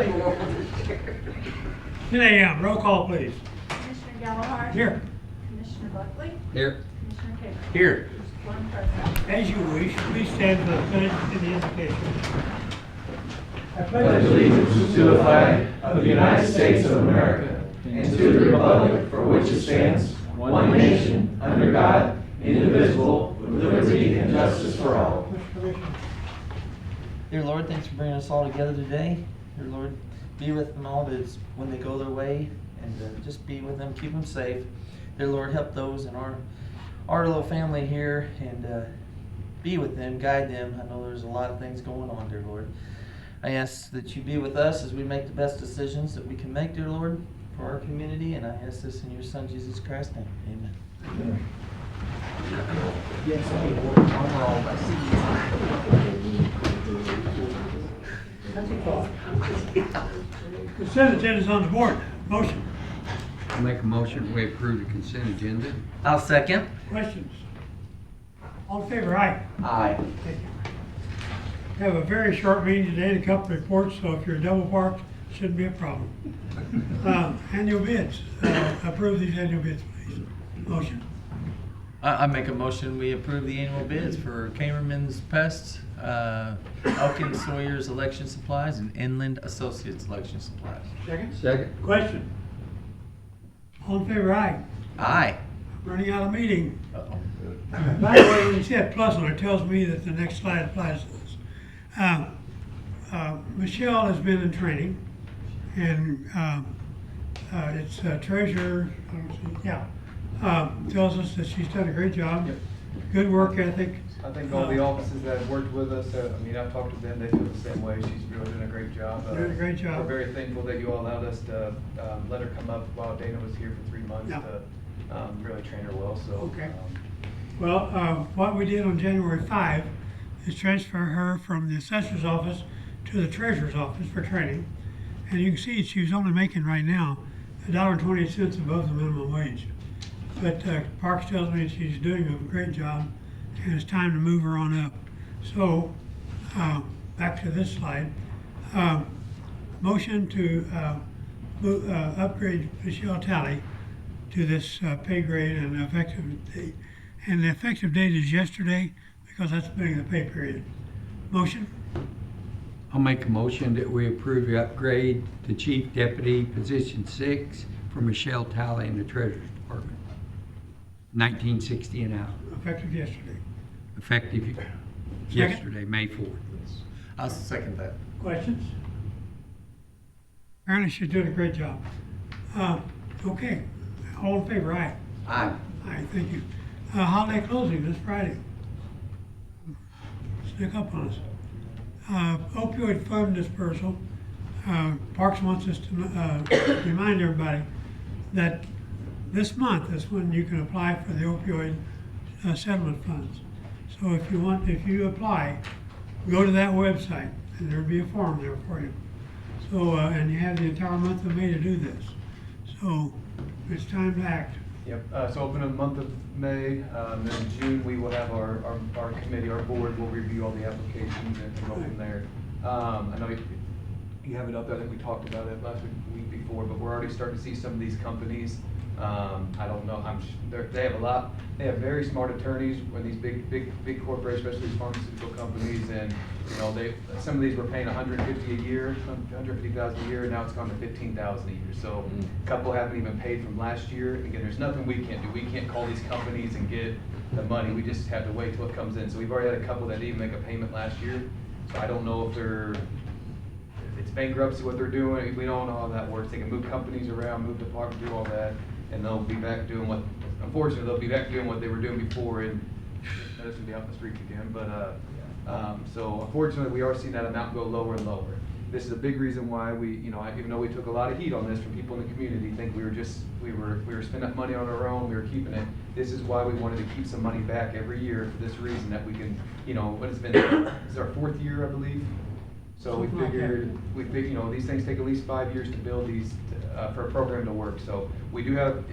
10 a.m. Roll call, please. Commissioner Gallagher? Here. Commissioner Buckley? Here. Commissioner Taylor? Here. One present. As you wish, please stand for the pledge and the invocation. I pledge allegiance to the flag of the United States of America and to the republic for which it stands, one nation, under God, indivisible, with liberty and justice for all. Dear Lord, thanks for bringing us all together today. Dear Lord, be with them all when they go their way, and just be with them, keep them safe. Dear Lord, help those in our little family here, and be with them, guide them. I know there's a lot of things going on, dear Lord. I ask that you be with us as we make the best decisions that we can make, dear Lord, for our community, and I ask this in your Son, Jesus Christ's name. Amen. Amen. Consent agenda is on the board. Motion. I'll make a motion, we approve the consent agenda. I'll second. Questions? All in favor, aye. Aye. Thank you. We have a very short meeting today and a couple of reports, so if you're double parked, shouldn't be a problem. Annual bids. Approve these annual bids, please. Motion. I make a motion, we approve the annual bids for Kamerman's Pests, Elkin Sawyer's Election Supplies, and Inland Associates Election Supplies. Second? Second. Question? All in favor, aye. Aye. Running out of meeting. Uh-oh. By the way, when you see that plus on it, tells me that the next slide applies to this. Michelle has been in training, and it's treasurer, tells us that she's done a great job. Yep. Good work ethic. I think all the offices that have worked with us, I've talked to them, they feel the same way. She's really doing a great job. Doing a great job. We're very thankful that you all allowed us to let her come up while Dana was here for 3 months Yeah. to really train her well. So, Okay. Well, what we did on January 5 is transfer her from the assessor's office to the treasurer's office for training. And you can see she's only making right now $1.28 above the minimum wage. But Parks tells me she's doing a great job, and it's time to move her on up. So, back to this slide. Motion to upgrade Michelle Talley to this pay grade and effective date. And the effective date is yesterday, because that's the beginning of the pay period. Motion? I'll make a motion that we approve the upgrade to Chief Deputy Position 6 for Michelle Talley in the Treasurer's Department. $19.60 an hour. Effective yesterday. Effective yesterday, May 4th. I'll second that. Questions? Apparently she's doing a great job. Okay, all in favor, aye. Aye. Aye, thank you. Holiday closing this Friday. Sneak up on us. Opioid fund dispersal. Parks wants us to remind everybody that this month is when you can apply for the opioid settlement funds. So if you apply, go to that website and there'll be a form there for you. So, and you have the entire month of May to do this. So it's time to act. Yep. So open in the month of May, then in June we will have our committee, our board will review all the applications and go from there. I know you have it up there. I think we talked about it last week before, but we're already starting to see some of these companies. I don't know. They have very smart attorneys when these big corporations, especially these pharmaceutical companies, and some of these were paying $150,000 a year, $150,000 a year. Now it's gone to $15,000 a year. So a couple haven't even paid from last year. Again, there's nothing we can't do. We can't call these companies and get the money. We just have to wait till it comes in. So we've already had a couple that didn't even make a payment last year. So I don't know if it's bankruptcy what they're doing. We don't know how that works. They can move companies around, move departments, do all that, and they'll be back doing unfortunately, they'll be back doing what they were doing before, and notice to be out in the streets again. But so unfortunately, we are seeing that amount go lower and lower. This is a big reason why we, even though we took a lot of heat on this from people in the community, think we were spending money on our own, we were keeping it. This is why we wanted to keep some money back every year for this reason, that we can, what it's been, this is our 4th year, I believe. So we figured, these things take at least 5 years to build these, for a program to work. So we do have,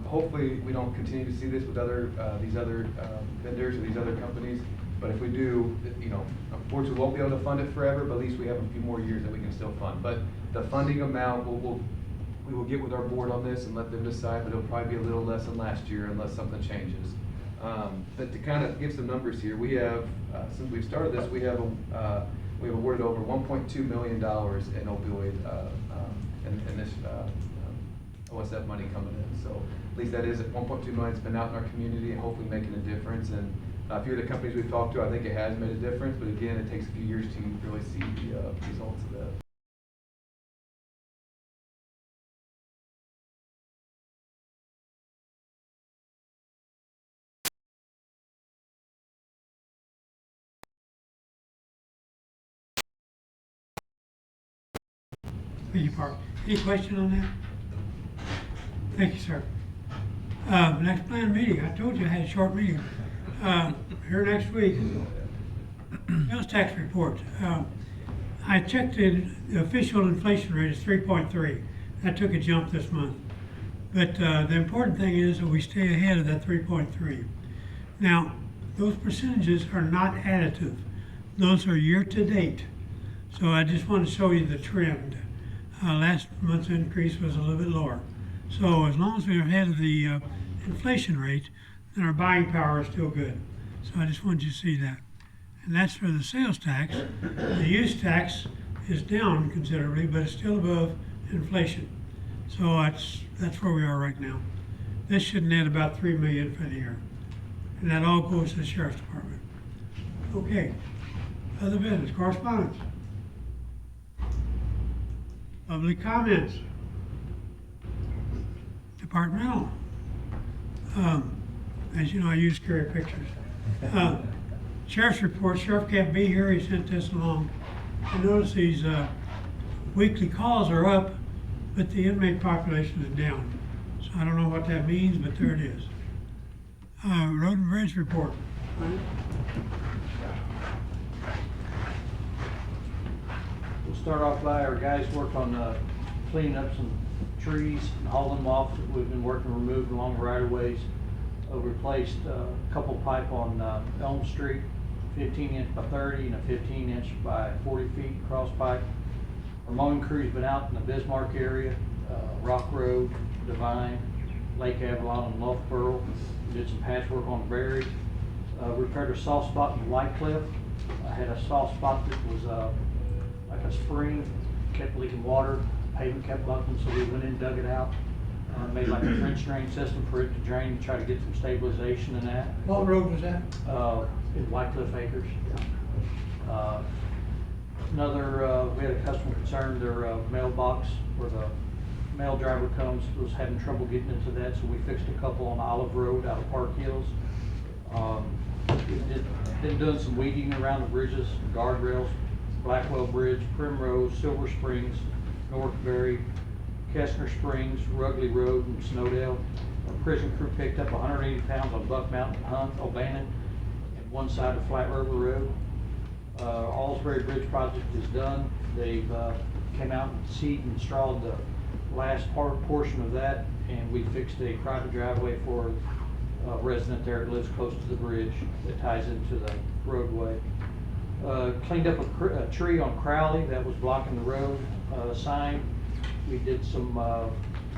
hopefully we don't continue to see this with these other vendors or these other companies. But if we do, you know, unfortunately, we won't be able to fund it forever, but at least we have a few more years that we can still fund. But the funding amount, we will get with our board on this and let them decide, but it'll probably be a little less than last year unless something changes. But to kind of give some numbers here, we have, since we've started this, we have awarded over $1.2 million in opioid, in this OSF money coming in. So at least that is at 1.2 million. It's been out in our community and hopefully making a difference. And a few of the companies we've talked to, I think it has made a difference. But again, it takes a few years to really see the results of that. Thank you, Park. Any question on that? Thank you, sir. Next planned meeting, I told you I had a short meeting. Here next week, sales tax report. I checked the official inflation rate is 3.3. That took a jump this month. But the important thing is that we stay ahead of that 3.3. Now, those percentages are not additive. Those are year to date. So I just want to show you the trend. Last month's increase was a little bit lower. So as long as we're ahead of the inflation rate, then our buying power is still good. So I just wanted you to see that. And that's for the sales tax. The use tax is down considerably, but it's still above inflation. So that's where we are right now. This should net about $3 million for the year. And that all goes to the Sheriff's Department. Okay, other business, correspondence. Public comments. Departmental. As you know, I use carry pictures. Sheriff's report. Sheriff can't be here. He sent this along. I notice these weekly calls are up, but the inmate population is down. So I don't know what that means, but there it is. Road and Bridge report. We'll start off by our guys work on cleaning up some trees and hauling them off. We've been working removing along the right of ways. Replaced a couple pipe on Elm Street, 15-inch by 30 and a 15-inch by 40 feet cross pipe. Our mowing crew's been out in the Bismarck area, Rock Road, Divine, Lake Avalon, and Loughborough. We did some patchwork on Berry. Repaired a soft spot in White Cliff. I had a soft spot that was like a spring, kept leaking water, pavement kept buckling, so we went in and dug it out. Made like a French drain system for it to drain, to try to get some stabilization in that. What road was that? In White Cliff Acres. Another, we had a customer concern, their mailbox where the mail driver comes was having trouble getting into that, so we fixed a couple on Olive Road out of Park Hills. Been doing some weeding around the bridges, guardrails, Blackwell Bridge, Primrose, Silver Springs, Northbury, Kessner Springs, Rugley Road, and Snowdale. Our prison crew picked up 180 pounds on Buck Mountain, Hunt, O'Bannon, and one side of Flat River Road. Allsbury Bridge project is done. They've came out and seeded and strawed the last portion of that, and we fixed a private driveway for a resident there that lives close to the bridge that ties into the roadway. Cleaned up a tree on Crowley that was blocking the road sign. We did some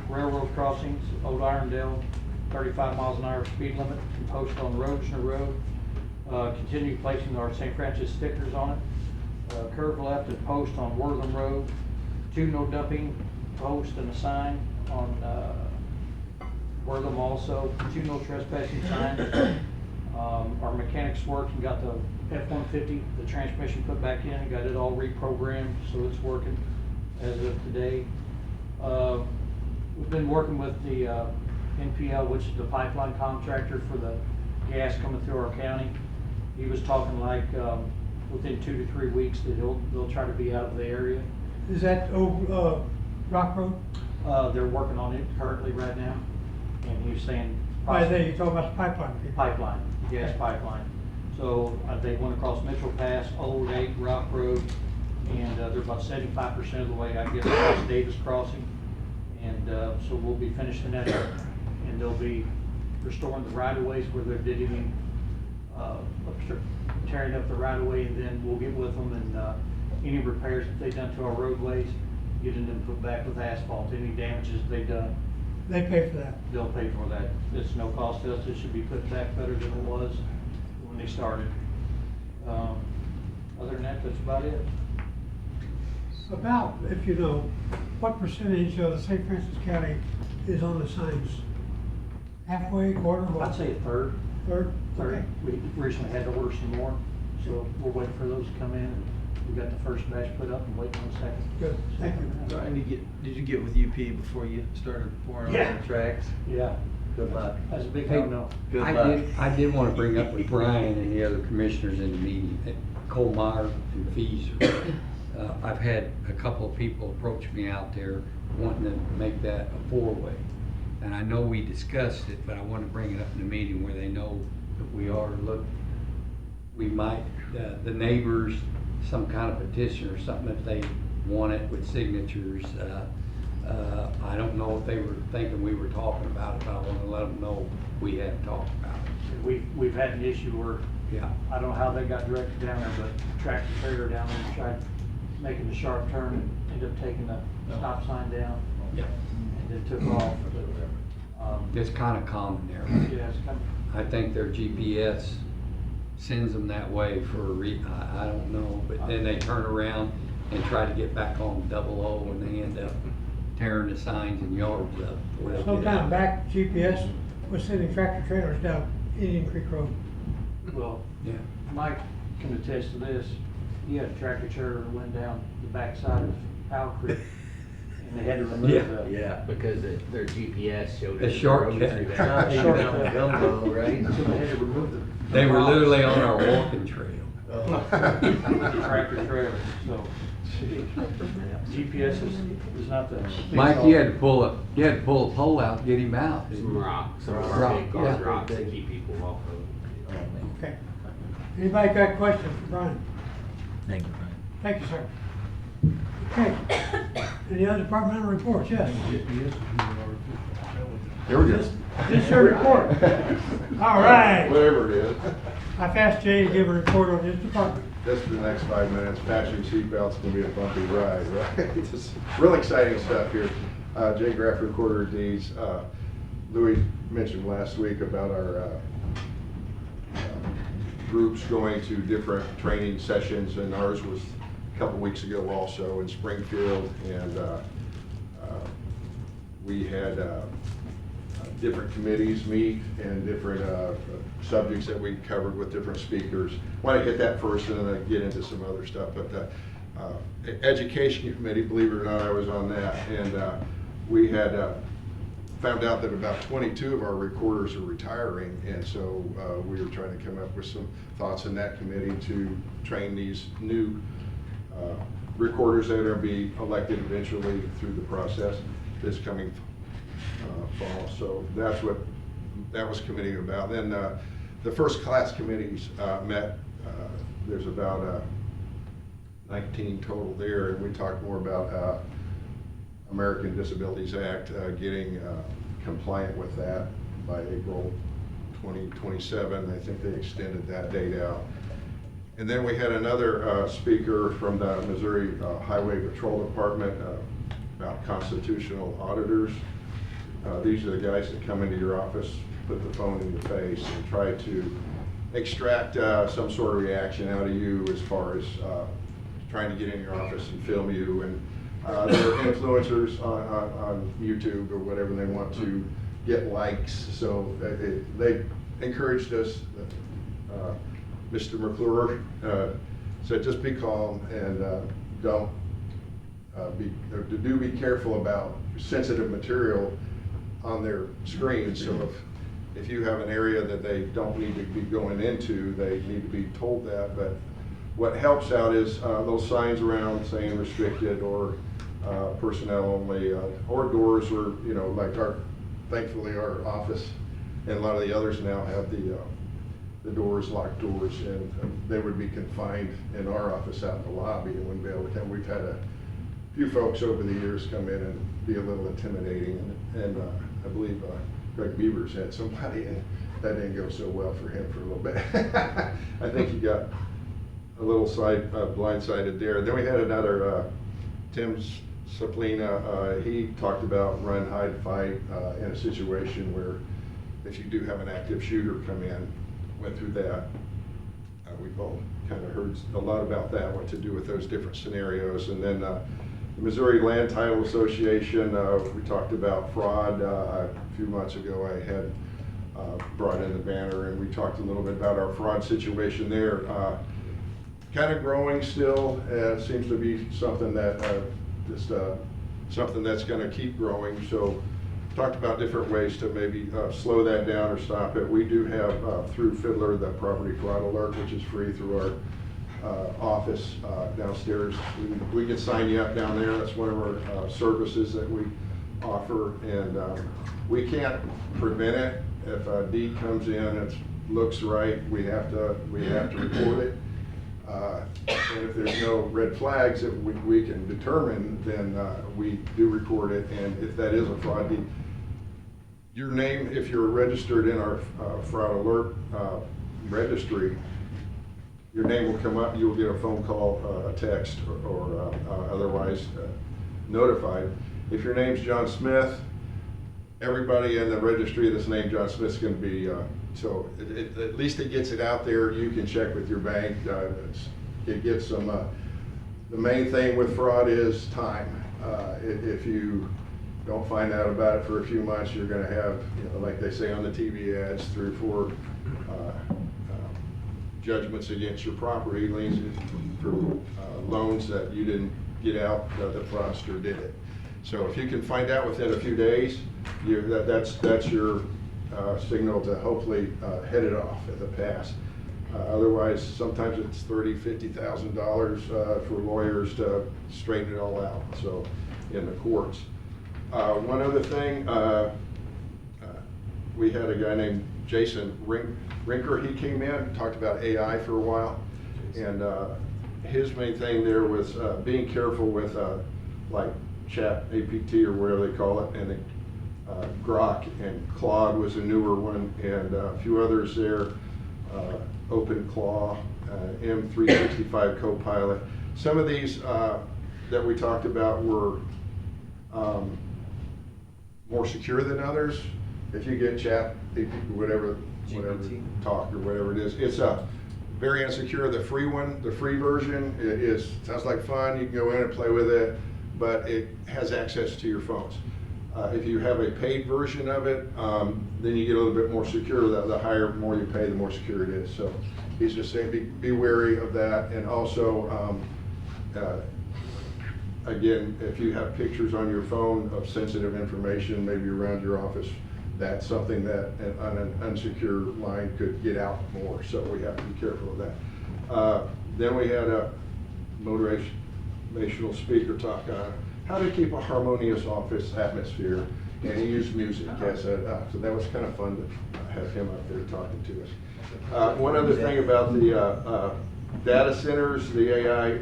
railroad crossings, Old Irondale, 35 miles an hour speed limit, and post on Rochner Road. Continue placing our St. Francis stickers on it. Curve left and post on Wortham Road. 2 no dumping post and a sign on Wortham also. 2 no trespassing signs. Our mechanics worked and got the F-150, the transmission put back in and got it all reprogrammed, so it's working as of today. We've been working with the NPL, which is the pipeline contractor for the gas coming through our county. He was talking like within 2 to 3 weeks that they'll try to be out of the area. Is that old Rock Road? They're working on it currently right now, and he was saying Why they, you talking about the pipeline people? pipeline, gas pipeline. So they went across Mitchell Pass, Old 8, Rock Road, and they're about 75% of the way, I guess, across Davis Crossing. And so we'll be finishing that up, and they'll be restoring the right-of-ways where there did any tearing up the right of way, and then we'll get with them and, any repairs that they've done to our roadways, getting them put back with asphalt. Any damages they've done, They pay for that. they'll pay for that. It's no cost to us. It should be put back better than it was when they started. Other than that, that's about it. About, if you know, what percentage of the St. Francis County is on the signs? Halfway, quarter, what? I'd say a third. Third? Third. Okay. We recently had to order some more, so we're waiting for those to come in. We got the first batch put up and waiting on the second. Good, thank you. Brian, did you get with UP before you started pouring Yeah. on the tracks? Yeah, Good luck. that's a big Hey, no-no. Good I luck. did want to bring up with Brian and the other commissioners in the meeting, that Colmeyer and Feeser. I've had a couple of people approach me out there wanting to make that a four-way. And I know we discussed it, but I want to bring it up in the meeting where they know that we might, the neighbors, some kind of petition or something if they want it with signatures. I don't know if they were thinking we were talking about it, but I want to let them know we have talked about it. We've had an issue where, Yeah. I don't know how they got directed down there, but tractor trailer down there tried making the sharp turn and ended up taking the stop sign down Yeah. and then took off. It's kind of common there. Yeah, it's kind of, I think their GPS sends them that way for I don't know, but then they turn around and try to get back on 00 and they end up tearing the signs and yards up. before they get Sometime out. back, GPS was sending tractor trailers down Indian Creek Road. well, Yeah. Mike can attest to this. He had a tractor trailer that went down the backside of Owl Creek and they had to remove Yeah. the. Yeah, because their GPS showed. A us the shortcut. road through that. Not even on the gumbo, right? So they had to remove the. They were literally on our walking trail. Tractor trailer, so. GPS is not the. Mike, you had to pull a pole out and get him out. didn't Some you? rocks, some Rock, big yeah. rocks to keep people off of. Okay. Anybody got questions for Brian? Thank you, Brian. Thank you, sir. Okay. Any other departmental reports? Yes. Here we go. This is your report. All right. Whatever it is. I've asked Jay to give a report on his department. Just for the next 5 minutes, patching seatbelts gonna be a bumpy ride, right? Just real exciting stuff here. Jay Graff, Recorder of Deeds. Louis mentioned last week about our groups going to different training sessions, and ours was a couple weeks ago also in Springfield, and we had different committees meet and different subjects that we covered with different speakers. Want to hit that first and then get into some other stuff, but Education Committee, believe it or not, I was on that, and we had found out that about 22 of our recorders are retiring, and so we were trying to come up with some thoughts in that committee to train these new recorders that are going to be elected eventually through the process this coming fall. So that's what that was committee about. Then the first class committees met. There's about 19 total there, and we talked more about American Disabilities Act, getting compliant with that by April 2027. I think they extended that date out. And then we had another speaker from the Missouri Highway Patrol Department about constitutional auditors. These are the guys that come into your office, put the phone in your face, and try to extract some sort of reaction out of you as far as trying to get in your office and film you. And they're influencers on YouTube or whatever, and they want to get likes. So they encouraged us. Mr. McClure said, just be calm and do be careful about sensitive material on their screen. So if you have an area that they don't need to be going into, they need to be told that. But what helps out is those signs around saying restricted or personnel only, or doors, or like thankfully our office and a lot of the others now have the doors, locked doors, and they would be confined in our office out in the lobby and wouldn't be able to come. We've had a few folks over the years come in and be a little intimidating, and I believe Greg Beavers had somebody that didn't go so well for him for a little bit. I think he got a little blindsided there. Then we had another, Tim Saplina, he talked about run, hide, fight in a situation where if you do have an active shooter come in, went through that. We've all kind of heard a lot about that, what to do with those different scenarios. And then the Missouri Land Title Association, we talked about fraud. A few months ago I had brought in the banner, and we talked a little bit about our fraud situation there. Kind of growing still, seems to be something that something that's going to keep growing. So talked about different ways to maybe slow that down or stop it. We do have through Fiddler the property fraud alert, which is free through our office downstairs. We can sign you up down there. That's one of our services that we offer, and we can't prevent it. If a deed comes in, it looks right, we have to report it. And if there's no red flags that we can determine, then we do report it. And if that is a fraud deed, your name, if you're registered in our fraud alert registry, your name will come up. You will get a phone call, a text, or otherwise notified. If your name's John Smith, everybody in the registry that's named John Smith is going to be. So at least it gets it out there. You can check with your bank. It gets some. The main thing with fraud is time. If you don't find out about it for a few months, you're going to have, like they say on the TV ads, 3 or 4 judgments against your property, liens for loans that you didn't get out. The fraudster did it. So if you can find out within a few days, that's your signal to hopefully head it off at the pass. Otherwise, sometimes it's $30,000-$50,000 for lawyers to straighten it all out. So in the courts. One other thing, we had a guy named Jason Rinker. He came in, talked about AI for a while, and his main thing there was being careful with like Chat APT or whatever they call it, and Grok and Claude was a newer one, and a few others there, OpenClaw, M365 Copilot. Some of these that we talked about were more secure than others. If you get Chat, whatever talk or whatever it is, it's very insecure. The free one, the free version, sounds like fun. You can go in and play with it, but it has access to your phones. If you have a paid version of it, then you get a little bit more secure. The higher, more you pay, the more secure it is. So he's just saying be wary of that. And also, again, if you have pictures on your phone of sensitive information, maybe around your office, that's something that on an unsecure line could get out more. So we have to be careful of that. Then we had a motivational speaker talk on how to keep a harmonious office atmosphere, and he used music as so that was kind of fun to have him up there talking to us. One other thing about the data centers, the AI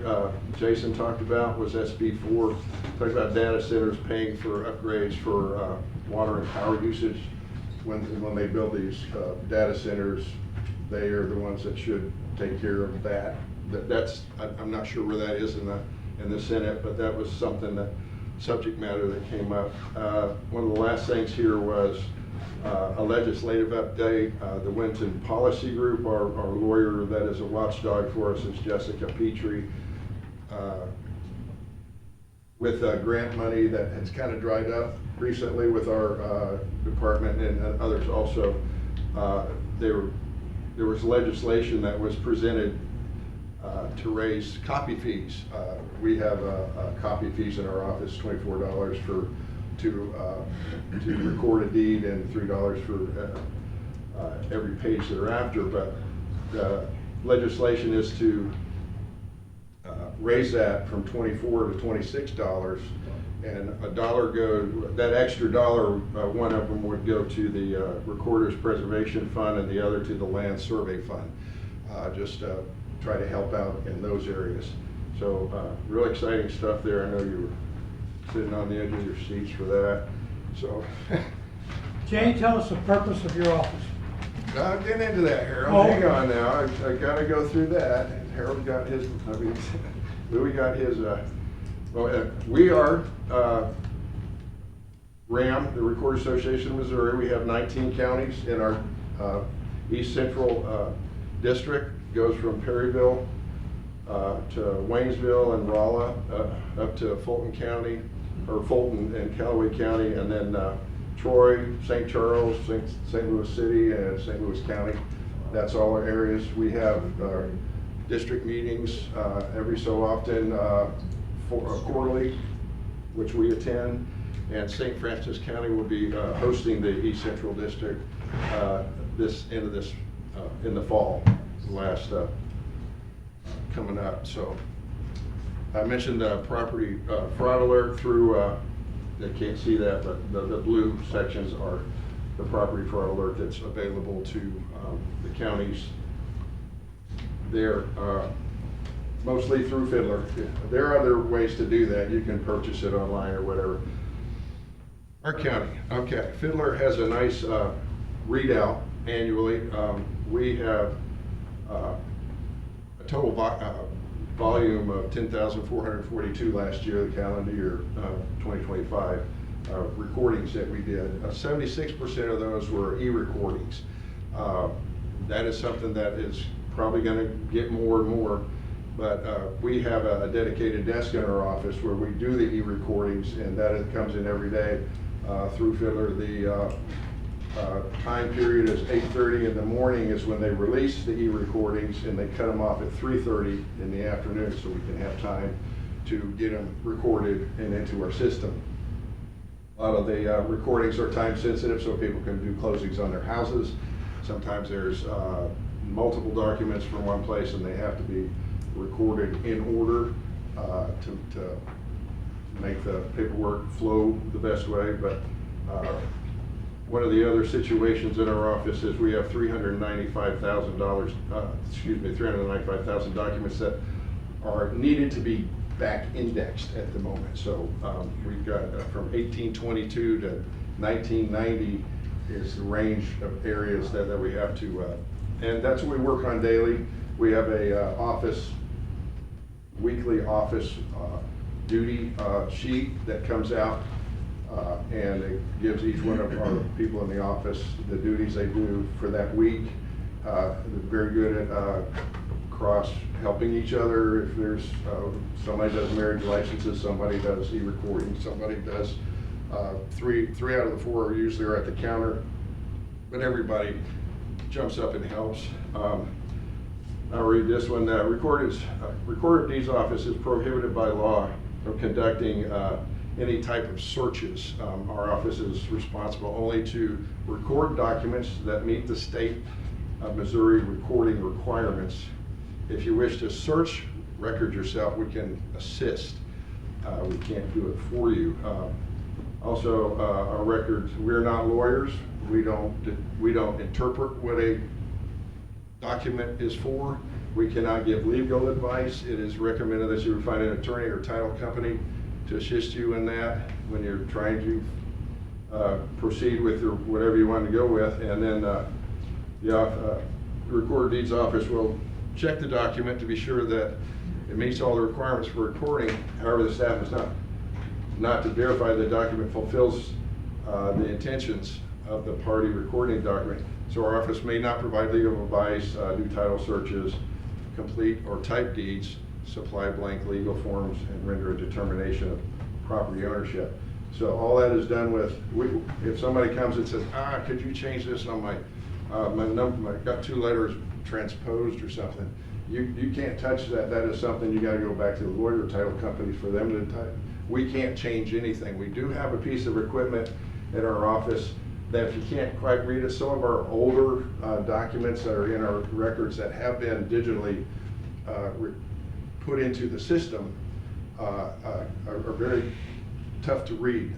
Jason talked about was SB4. Talked about data centers paying for upgrades for water and power usage. When they build these data centers, they are the ones that should take care of that. I'm not sure where that is in the Senate, but that was something subject matter that came up. One of the last things here was a legislative update. The Winton Policy Group, our lawyer that is a watchdog for us is Jessica Petrie. With grant money that has kind of dried up recently with our department and others also, there was legislation that was presented to raise copy fees. We have copy fees in our office, $24 to record a deed and $3 for every page thereafter. But the legislation is to raise that from $24 to $26, and that extra dollar, one of them would go to the Recorder's Preservation Fund and the other to the Land Survey Fund. Just try to help out in those areas. So real exciting stuff there. I know you were sitting on the edge of your seats for that. So Jay, tell us the purpose of your office. I'm getting into that, Harold. Oh. Hang on now. I gotta go through that. Harold got his, Louis got his, we are, RAM, the Recorders Association of Missouri. We have 19 counties in our East Central district. Goes from Perryville to Waynesville and Rolla, up to Fulton County, or Fulton and Callaway County, and then Troy, St. Charles, St. Louis City, and St. Louis County. That's all our areas. We have district meetings every so often, quarterly, which we attend. And St. Francis County will be hosting the East Central District in the fall, coming up. So I mentioned the property fraud alert through. They can't see that, but the blue sections are the property fraud alert that's available to the counties. They're mostly through Fiddler. There are other ways to do that. You can purchase it online or whatever. Our county, okay. Fiddler has a nice readout annually. We have a total volume of 10,442 last year, the calendar year 2025, recordings that we did. 76% of those were e-recordings. That is something that is probably going to get more and more, but we have a dedicated desk in our office where we do the e-recordings, and that comes in every day through Fiddler. The time period is 8:30 in the morning is when they release the e-recordings, and they cut them off at 3:30 in the afternoon so we can have time to get them recorded and into our system. A lot of the recordings are time sensitive so people can do closings on their houses. Sometimes there's multiple documents from one place and they have to be recorded in order to make the paperwork flow the best way. But one of the other situations in our office is we have $395,000 documents that are needed to be back indexed at the moment. So we've got from 1822 to 1990 is the range of areas that we have to, and that's what we work on daily. We have a weekly office duty sheet that comes out, and it gives each one of our people in the office the duties they do for that week. They're very good at helping each other. If there's somebody does marriage licenses, somebody does e-recording, somebody does three out of the four are usually at the counter, but everybody jumps up and helps. I'll read this one. Recorder of Deeds Office is prohibited by law from conducting any type of searches. Our office is responsible only to record documents that meet the state of Missouri recording requirements. If you wish to search record yourself, we can assist. We can't do it for you. Also, our records, we're not lawyers. We don't interpret what a document is for. We cannot give legal advice. It is recommended that you find an attorney or title company to assist you in that when you're trying to proceed with whatever you want to go with. And then the Recorder of Deeds Office will check the document to be sure that it meets all the requirements for recording. However, the staff is not to verify the document fulfills the intentions of the party recording the document. So our office may not provide legal advice, do title searches, complete or type deeds, supply blank legal forms, and render a determination of property ownership. So all that is done with, if somebody comes and says, could you change this on my number, I got 2 letters transposed or something, you can't touch that. That is something you got to go back to the lawyer or title companies for them to type. We can't change anything. We do have a piece of equipment in our office that if you can't quite read it, some of our older documents that are in our records that have been digitally put into the system are very tough to read.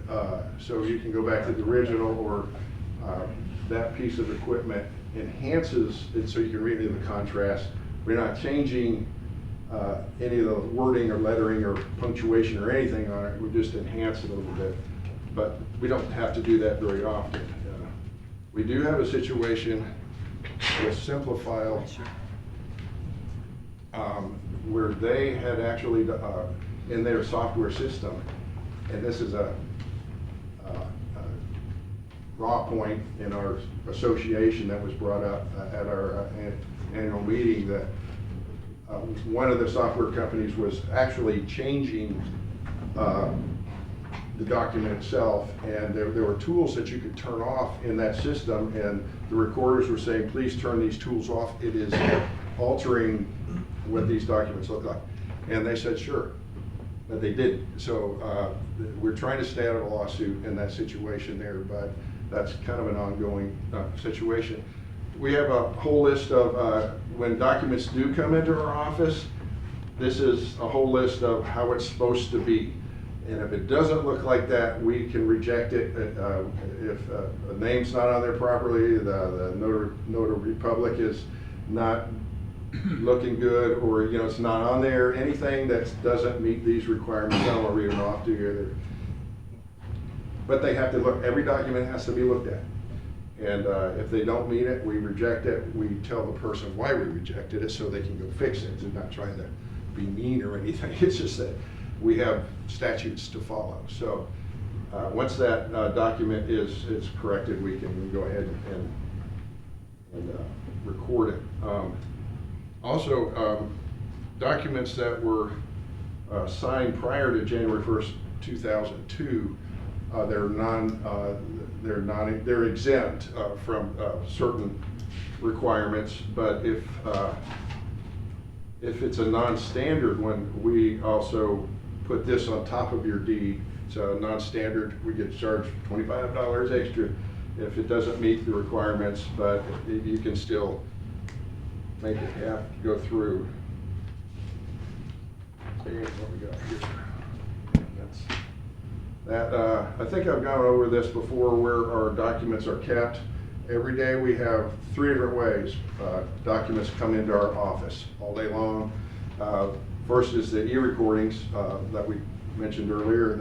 So you can go back to the original, or that piece of equipment enhances it so you can read in the contrast. We're not changing any of the wording or lettering or punctuation or anything on it. We just enhance it a little bit. But we don't have to do that very often. We do have a situation with Simplifile, Sure. where they had actually, in their software system, and this is a raw point in our association that was brought up at our annual meeting, that one of the software companies was actually changing the document itself, and there were tools that you could turn off in that system, and the recorders were saying, please turn these tools off. It is altering what these documents look like. And they said, sure, but they didn't. So we're trying to stay out of a lawsuit in that situation there, but that's kind of an ongoing situation. We have a whole list of, when documents do come into our office, this is a whole list of how it's supposed to be. And if it doesn't look like that, we can reject it. If a name's not on there properly, the notary public is not looking good, or it's not on there, anything that doesn't meet these requirements, I don't want to read them off to you. But they have to look, every document has to be looked at. And if they don't meet it, we reject it. We tell the person why we rejected it so they can go fix it. We're not trying to be mean or anything. It's just that we have statutes to follow. So once that document is corrected, we can go ahead and record it. Also, documents that were signed prior to January 1st, 2002, they're exempt from certain requirements, but if it's a non-standard one, we also put this on top of your deed. So non-standard, we get charged $25 extra if it doesn't meet the requirements, but you can still make it have to go through. Here's what we got here. I think I've gone over this before, where our documents are kept. Every day we have 3 different ways documents come into our office all day long. First is the e-recordings that we mentioned earlier.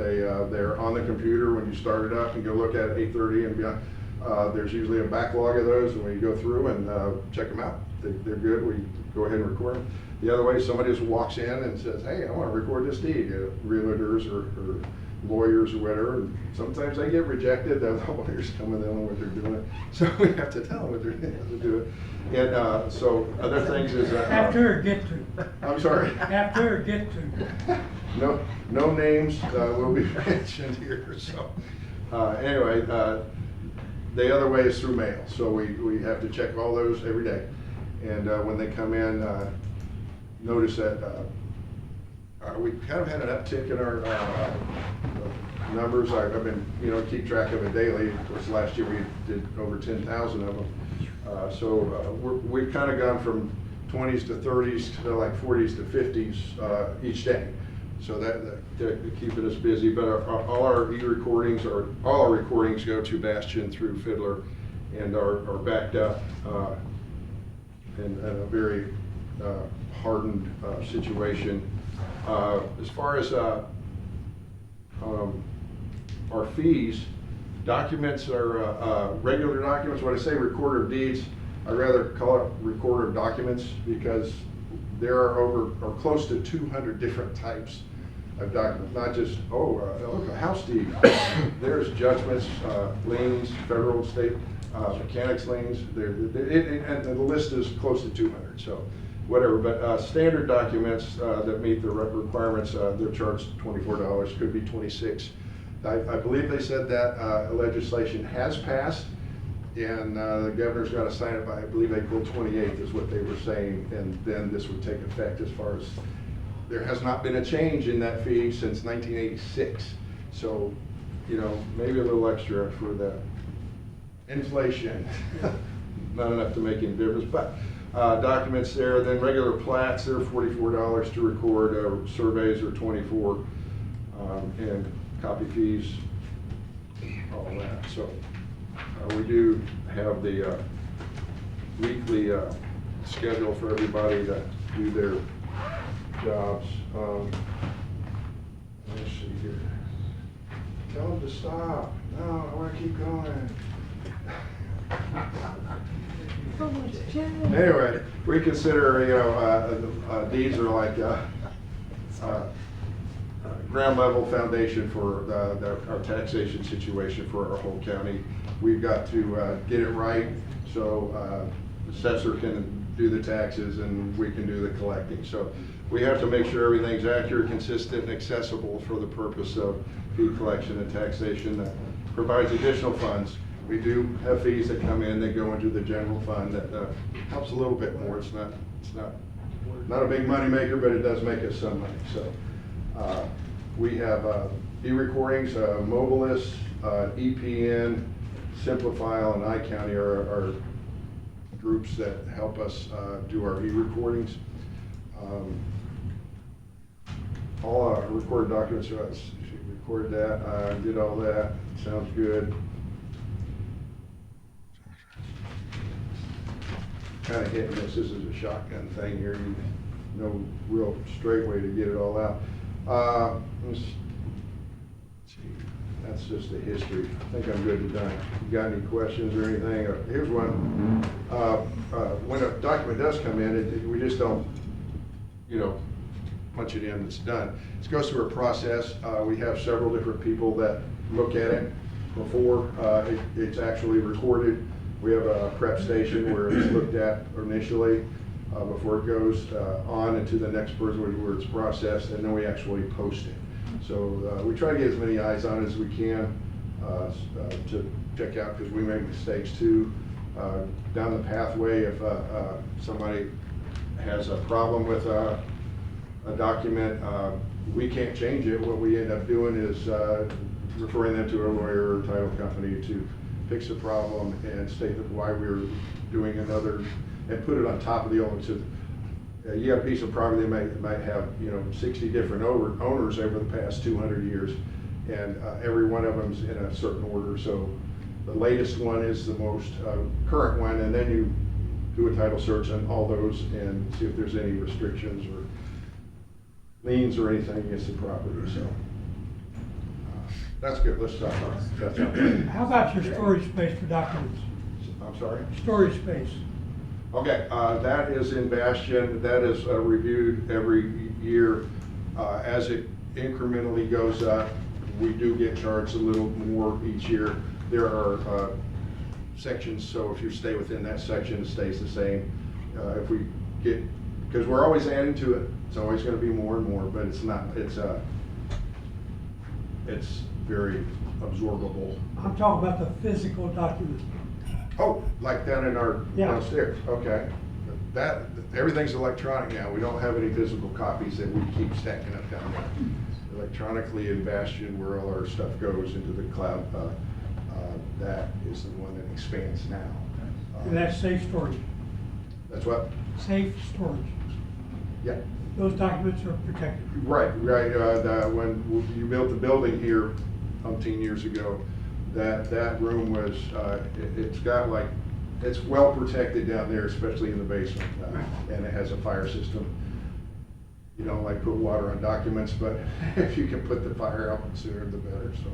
They're on the computer when you start it up and go look at it 8:30 and beyond. There's usually a backlog of those, and we go through and check them out. They're good. We go ahead and record them. The other way, somebody just walks in and says, hey, I want to record this deed. Realtors or lawyers or whatever, and sometimes they get rejected. The lawyers come and they don't know what they're doing, so we have to tell them what they're doing to do it. And so other things is After or get to? I'm sorry. After or get to? No names will be mentioned here. So anyway, the other way is through mail. So we have to check all those every day, and when they come in, notice that. We kind of had an uptick in our numbers. I've been, keep track of it daily. Of course, last year we did over 10,000 of them. So we've kind of gone from 20s to 30s to like 40s to 50s each day. So that keeping us busy. But all our e-recordings, all our recordings go to Bastion through Fiddler, and are backed up in a very hardened situation. As far as our fees, documents are regular documents. When I say recorder of deeds, I'd rather call it recorder of documents, because there are close to 200 different types of documents. Not just look, a house deed. There's judgments, liens, federal, state, mechanics liens. And the list is close to 200. So. Whatever, but standard documents that meet the requirements, they're charged $24, could be $26. I believe they said that legislation has passed, and the governor's got to sign it by, I believe, April 28th is what they were saying, and then this would take effect. As far as, there has not been a change in that fee since 1986. So, maybe a little extra for the inflation. Not enough to make any difference, but documents there. Then regular plats, they're $44 to record. Surveys are $24, and copy fees, all that. So we do have the weekly schedule for everybody to do their jobs. Let's see here. Tell them to stop. No, I want to keep going. Anyway, we consider, you know, these are like, ground level foundation for our taxation situation for our whole county. We've got to get it right so the assessor can do the taxes and we can do the collecting. So we have to make sure everything's accurate, consistent, and accessible for the purpose of fee collection and taxation that provides additional funds. We do have fees that come in that go into the general fund that helps a little bit more. It's not a big money maker, but it does make us some money. So we have e-recordings, Mobilis, EPN, Simplifile, and iCounty are groups that help us do our e-recordings. All our recorded documents, she recorded that, did all that, sounds good. Kind of hitting this is a shotgun thing here, no real straight way to get it all out. Let's see, that's just the history. I think I'm good to done. You got any questions or anything? Here's one. When a document does come in, we just don't, you know, punch it in, it's done. It goes through a process. We have several different people that look at it before it's actually recorded. We have a prep station where it's looked at initially before it goes on into the next person where it's processed, and then we actually post it. So we try to get as many eyes on it as we can to check out, because we make mistakes too. Down the pathway, if somebody has a problem with a document, we can't change it. What we end up doing is referring them to a lawyer or title company to fix the problem and state that why we're doing another, and put it on top of the old. So you have a piece of property that might have, you know, 60 different owners over the past 200 years, and every one of them's in a certain order. So the latest one is the most current one, and then you do a title search on all those and see if there's any restrictions or liens or anything against the property. So that's good. Let's talk about that. How about your storage space for documents? I'm sorry? Storage space. Okay, that is in Bastion. That is reviewed every year. As it incrementally goes up, we do get charged a little more each year. There are sections, so if you stay within that section, it stays the same. If we get, because we're always adding to it, it's always going to be more and more, but it's not, it's very absorbable. I'm talking about the physical document. Oh, like down in our Yeah. downstairs, okay. That, everything's electronic now. We don't have any physical copies that we keep stacking up down there. Electronically in Bastion, where all our stuff goes into the cloud, that is the one that expands now. And that's safe storage. That's what? Safe storage. Yeah. Those documents are protected. Right. When you built the building here umpteen years ago, that room was, it's got like, it's well protected down there, especially in the basement, and it has a fire system. You don't like put water on documents, but if you can put the fire out sooner the better, so.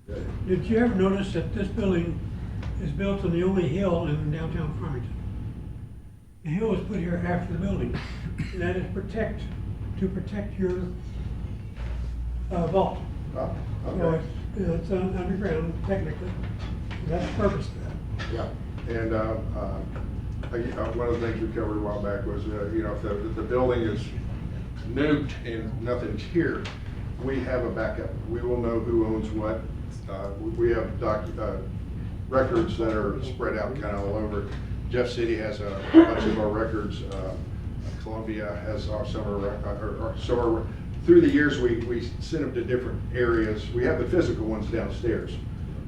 Yeah. Did you ever notice that this building is built on the only hill in downtown Farmington? The hill was put here after the building. And that is to protect your vault. Oh, So okay. it's underground technically. That's the purpose of that. Yeah, and one of the things we covered a while back was, you know, if the building is nuked and nothing's here, we have a backup. We will know who owns what. We have records that are spread out kind of all over. Jeff City has a bunch of our records. Columbia has some of through the years we send them to different areas. We have the physical ones downstairs.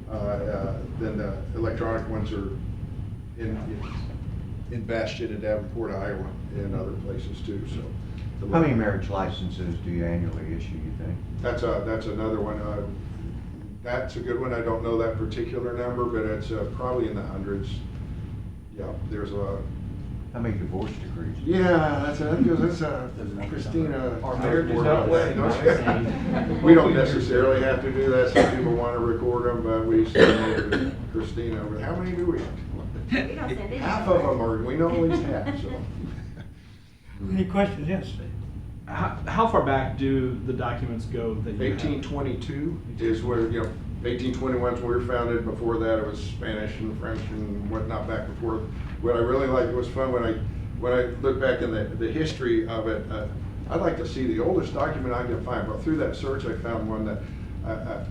Then the electronic ones are in Bastion and Davenport, Iowa, and other places too. So, how many marriage licenses do you annually issue, you think? That's another one. That's a good one. I don't know that particular number, but it's probably in the hundreds. Yeah, there's a. How many divorce decrees? Yeah, that's Christina. Our marriage is not wedding. We don't necessarily have to do that. Some people want to record them, but we send it to Christina. How many do we? We don't send any. Half of them are, we know at least half, so. Any questions? Yes. How far back do the documents go that you have? 1822 is where, 1821 is where we were founded. Before that, it was Spanish and French and whatnot back before. What I really liked, it was fun when I look back in the history of it. I'd like to see the oldest document I can find. But through that search, I found one that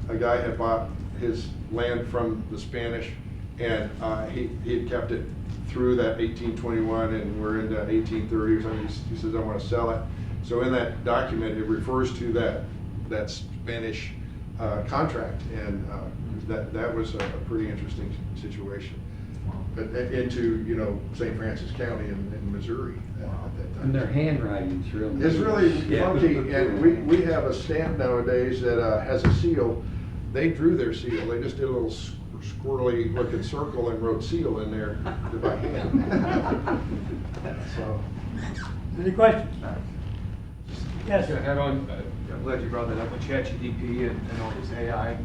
a guy had bought his land from the Spanish, and he had kept it through that 1821, and we're into 1830 or something. He says, I want to sell it. So in that document, it refers to that Spanish contract, and that was a pretty interesting situation. But into St. Francis County in Missouri at that time. And their handwriting's really. It's really funky, and we have a stamp nowadays that has a seal. They drew their seal. They just did a little squirrely looking circle and wrote seal in there by hand. So. Any questions? Yes. To add on, I'm glad you brought that up with ChatGPT and all this AI.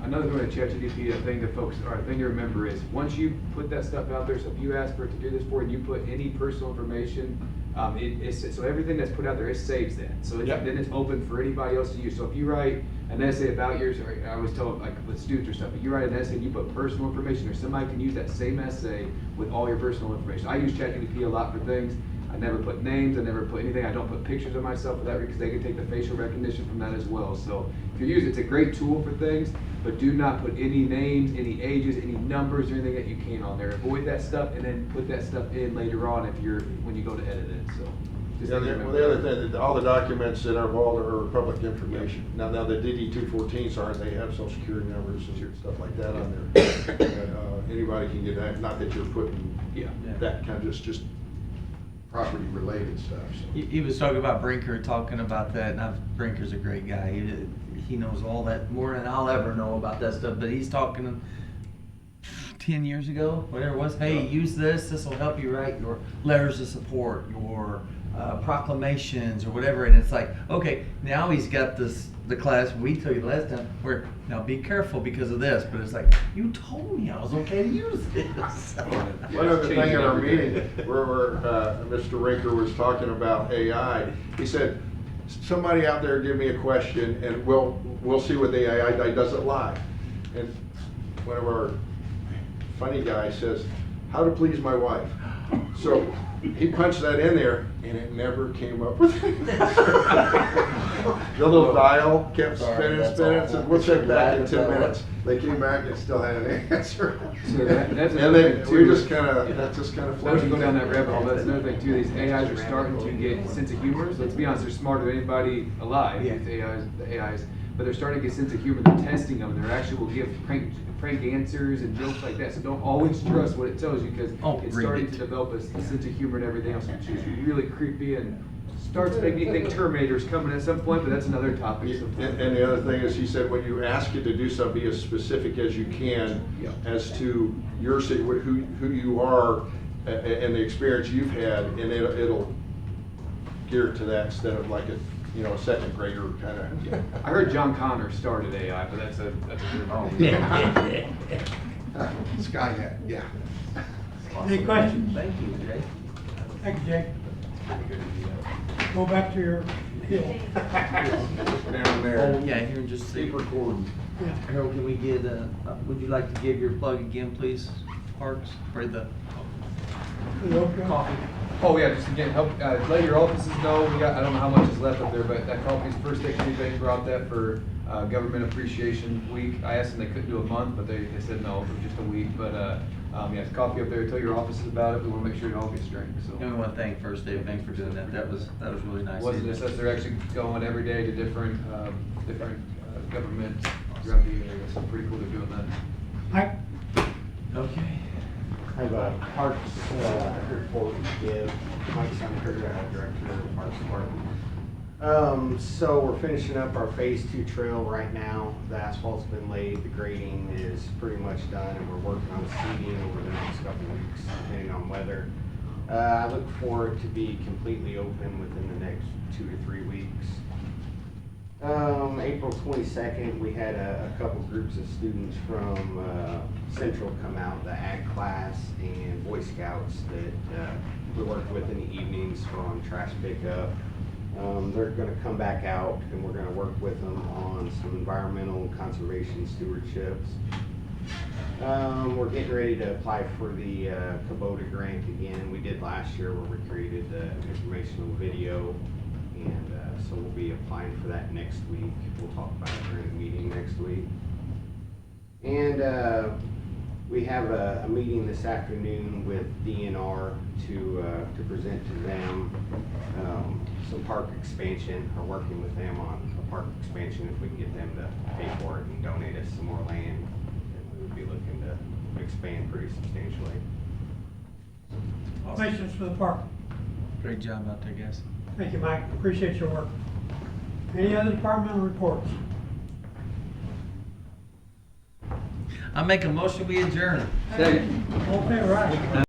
Another thing with ChatGPT, a thing to remember is once you put that stuff out there, so if you ask for it to do this for you, and you put any personal information, so everything that's put out there, it saves that. So then it's open for anybody else to use. So if you write an essay about yours, or I always tell like with students or stuff, if you write an essay and you put personal information, or somebody can use that same essay with all your personal information. I use ChatGPT a lot for things. I never put names, I never put anything, I don't put pictures of myself for that because they can take the facial recognition from that as well. So if you use it, it's a great tool for things, but do not put any names, any ages, any numbers, or anything that you can on there. Avoid that stuff and then put that stuff in later on when you go to edit it, so. The other thing, that all the documents in our vault are public information. Now the DD-214s aren't, they have social security numbers and stuff like that on there. Anybody can get that, not that you're putting that kind of just property related stuff. So. He was talking about Brinker, talking about that, and Brinker's a great guy. He knows all that more than I'll ever know about that stuff, but he's talking 10 years ago, whatever it was, hey, use this will help you write your letters of support, your proclamations or whatever, and it's like, okay, now he's got the class we told you last time where now be careful because of this, but it's like, you told me I was okay to use this. One other thing in our meeting where Mr. Rinker was talking about AI, he said, somebody out there give me a question and we'll see what the AI does it live. And one of our funny guys says, how to please my wife. So he punched that in there and it never came up with it. The little dial kept spinning, said, we'll check back in 10 minutes. They came back and still had an answer. So that's and then we just kind of Once you go down that rabbit hole, that's another thing too. These AIs are starting to get sense of humor. So let's be honest, they're smarter than anybody alive. These AIs, but they're starting to get sense of humor. They're testing them. They actually will give prank answers and jokes like that. So don't always trust what it tells you because it's starting to develop a sense of humor and everything else, which is really creepy and starts making you think Terminator's coming at some point. But that's another topic. And the other thing is, he said, when you ask it to do something, be as specific as you can as to your who you are and the experience you've had, and it'll gear to that instead of like a second grader kind of. I heard John Connor started AI, but that's a Skynet, yeah. Any questions? Thank you, Jay. Thank you, Jake. Go back to your hill. Down there. Oh, yeah, here in just a second. Keep recording. Yeah. Harold, can we get, would you like to give your plug again, please, Parks, for the coffee. Oh yeah, just again, help let your offices know. I don't know how much is left up there, but that coffee's First State Community Bank brought that for Government Appreciation Week. I asked them they couldn't do a month, but they said no, for just a week. But it's coffee up there. Tell your offices about it. We want to make sure it all gets drank. So. And we want to thank First State Bank for doing that. That was really nice. Wasn't it says they're actually going every day to different governments throughout the area. So pretty cool they're doing that. Mike? Okay. I have a parks report to give. Mike Sumter, Director of the Parks Department. So we're finishing up our phase 2 trail right now. The asphalt's been laid, the grading is pretty much done, and we're working on seeding over the next couple of weeks, depending on weather. I look for it to be completely open within the next 2 to 3 weeks. April 22nd, we had a couple groups of students from Central come out, the ag class and Boy Scouts that we worked with in the evenings on trash pickup. They're gonna come back out and we're gonna work with them on some environmental and conservation stewardships. We're getting ready to apply for the Kubota grant again. We did last year where we created the informational video, and so we'll be applying for that next week. We'll talk about it during the meeting next week. And we have a meeting this afternoon with DNR to present to them some park expansion. We're working with them on a park expansion. If we can get them to pay for it and donate us some more land, then we would be looking to expand pretty substantially. Questions for the park? Great job out there, guys. Thank you, Mike. Appreciate your work. Any other departmental reports? I make a motion, we adjourn. Second. All in favor, aye.